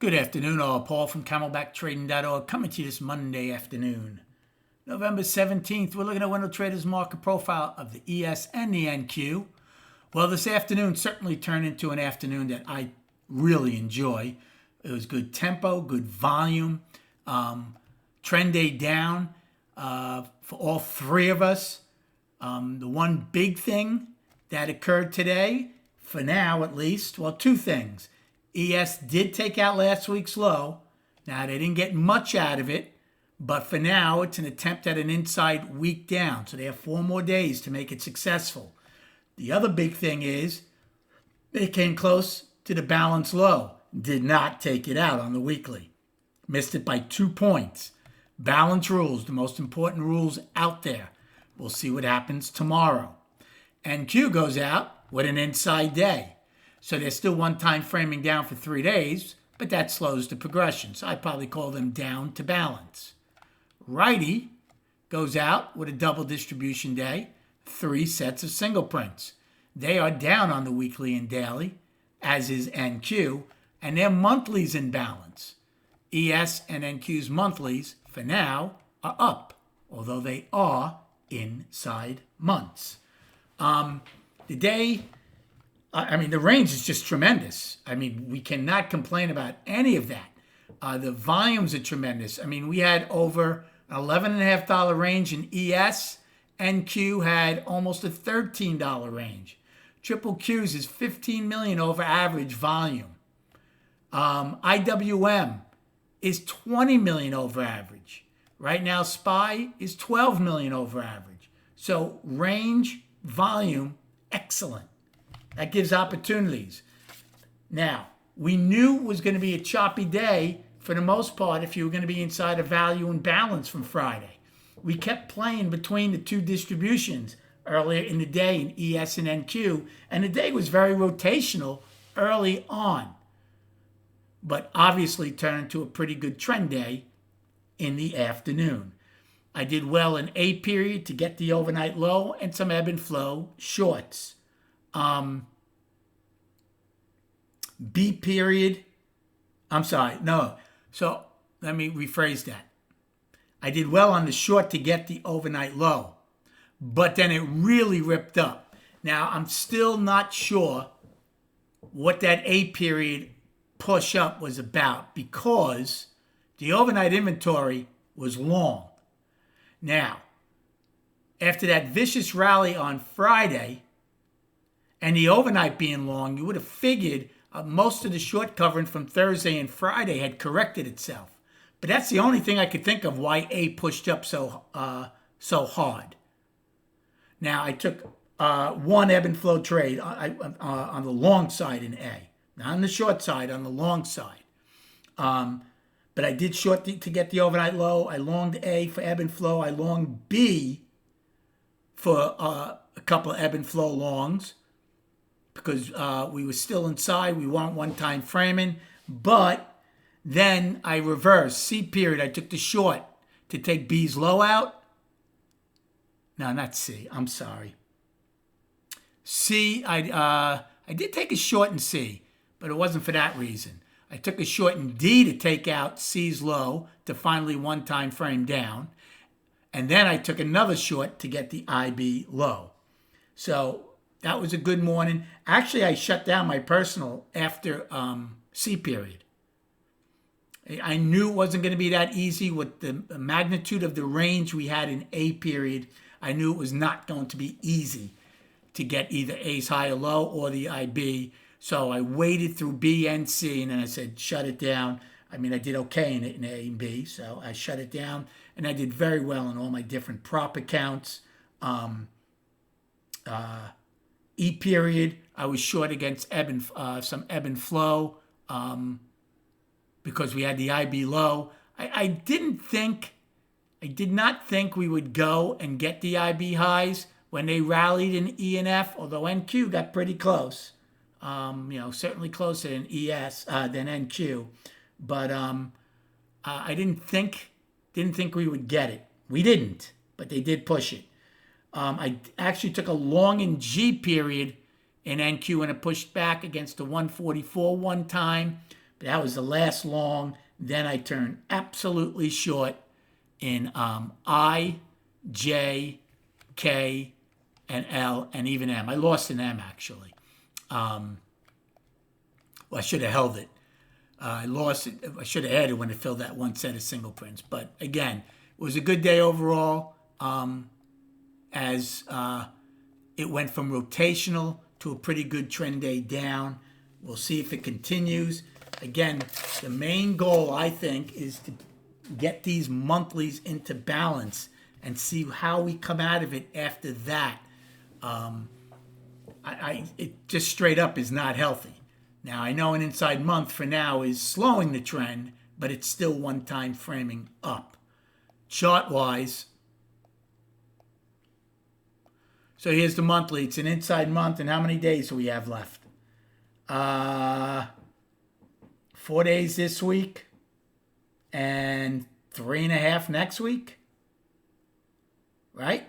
Good afternoon, all. Paul from CamelbackTrading.org coming to you this Monday afternoon. November 17th, we're looking at Window Trader's market profile of the ES and the NQ. Well, this afternoon certainly turned into an afternoon that I really enjoy. It was good tempo, good volume, trend day down for all three of us. The one big thing that occurred today, for now at least, well, two things. ES did take out last week's low. Now, they didn't get much out of it, but for now, it's an attempt at an inside week down. So they have 4 more days to make it successful. The other big thing is they came close to the balance low. Did not take it out on the weekly. Missed it by 2 points. Balance rules, the most important rules out there. We'll see what happens tomorrow. NQ goes out with an inside day. So they're still one time framing down for 3 days, but that slows the progression. So I'd probably call them down to balance. Righty goes out with a double distribution day, 3 sets of single prints. They are down on the weekly and daily, as is NQ, and their monthlies in balance. ES and NQ's monthlies, for now, are up, although they are inside months. The range is just tremendous. We cannot complain about any of that. The volumes are tremendous. We had over an $11.50 range in ES. NQ had almost a $13 range. Triple Q's is 15 million over average volume. IWM is 20 million over average. Right now, SPY is 12 million over average. So range, volume, excellent. That gives opportunities. Now, we knew it was going to be a choppy day for the most part if you were going to be inside of value and balance from Friday. We kept playing between the two distributions earlier in the day in ES and NQ, and the day was very rotational early on, but obviously turned into a pretty good trend day in the afternoon. I did well in A period to get the overnight low and some ebb and flow shorts. B period, so let me rephrase that. I did well on the short to get the overnight low, but then it really ripped up. Now, I'm still not sure what that A period push up was about because the overnight inventory was long. Now, after that vicious rally on Friday, and the overnight being long, you would have figured most of the short covering from Thursday and Friday had corrected itself. But that's the only thing I could think of why A pushed up so hard. Now, I took one ebb and flow trade on the long side in A. Not on the short side, on the long side. But I did short to get the overnight low. I longed A for ebb and flow. I longed B for a couple of ebb and flow longs, because we were still inside. We weren't one-time framing. But then I reversed. C period, I took the short to take B's low out. No, not C. I'm sorry. C, I did take a short in C, but it wasn't for that reason. I took a short in D to take out C's low to finally one-time frame down. And then I took another short to get the IB low. So that was a good morning. Actually, I shut down my personal after C period. I knew it wasn't going to be that easy with the magnitude of the range we had in A period. I knew it was not going to be easy to get either A's high or low or the IB. So I waited through B and C, and then I said, shut it down. I did okay in A and B, so I shut it down. And I did very well in all my different prop accounts. E period, I was short against some ebb and flow because we had the IB low. I did not think we would go and get the IB highs when they rallied in E and F, although NQ got pretty close. Certainly closer than ES than NQ. But I didn't think we would get it. We didn't, but they did push it. I actually took a long in G period in NQ and it pushed back against the 144 one time. But that was the last long. Then I turned absolutely short in I, J, K, and L, and even M. I lost an M, actually. Well, I should have held it. I lost it. I should have added when it filled that one set of single prints. But again, it was a good day overall, as it went from rotational to a pretty good trend day down. We'll see if it continues. Again, the main goal, I think, is to get these monthlies into balance and see how we come out of it after that. It just straight up is not healthy. Now, I know an inside month for now is slowing the trend, but it's still one time framing up. Chart-wise, so here's the monthly. It's an inside month, and how many days do we have left? 4 days this week and 3.5 next week, right?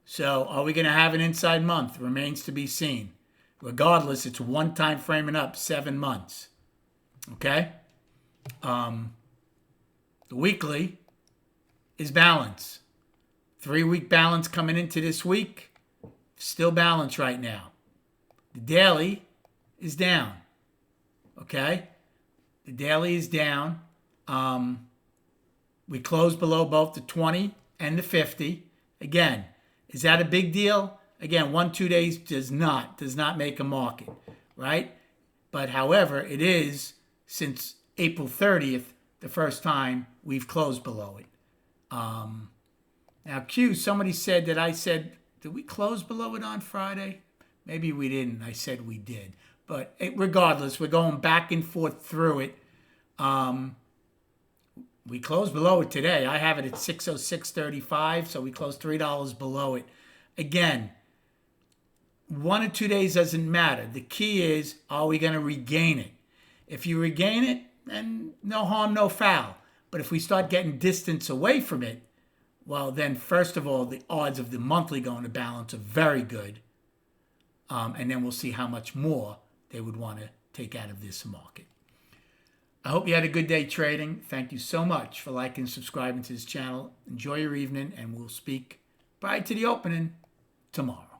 So are we going to have an inside month? Remains to be seen. Regardless, it's one time framing up 7 months. Okay? The weekly is balance. 3-week balance coming into this week. Still balance right now. The daily is down. Okay? The daily is down. We closed below both the 20 and the 50. Again, is that a big deal? Again, 1-2 days does not make a market, right? But however, it is since April 30th, the first time we've closed below it. Now, Q, somebody said that I said, did we close below it on Friday? Maybe we didn't. I said we did. But regardless, we're going back and forth through it. We closed below it today. I have it at 606.35, so we closed $3 below it. Again, 1 or 2 days doesn't matter. The key is, are we going to regain it? If you regain it, then no harm, no foul. But if we start getting distance away from it, well, then first of all, the odds of the monthly going to balance are very good. And then we'll see how much more they would want to take out of this market. I hope you had a good day trading. Thank you so much for liking and subscribing to this channel. Enjoy your evening, and we'll speak prior to the opening tomorrow.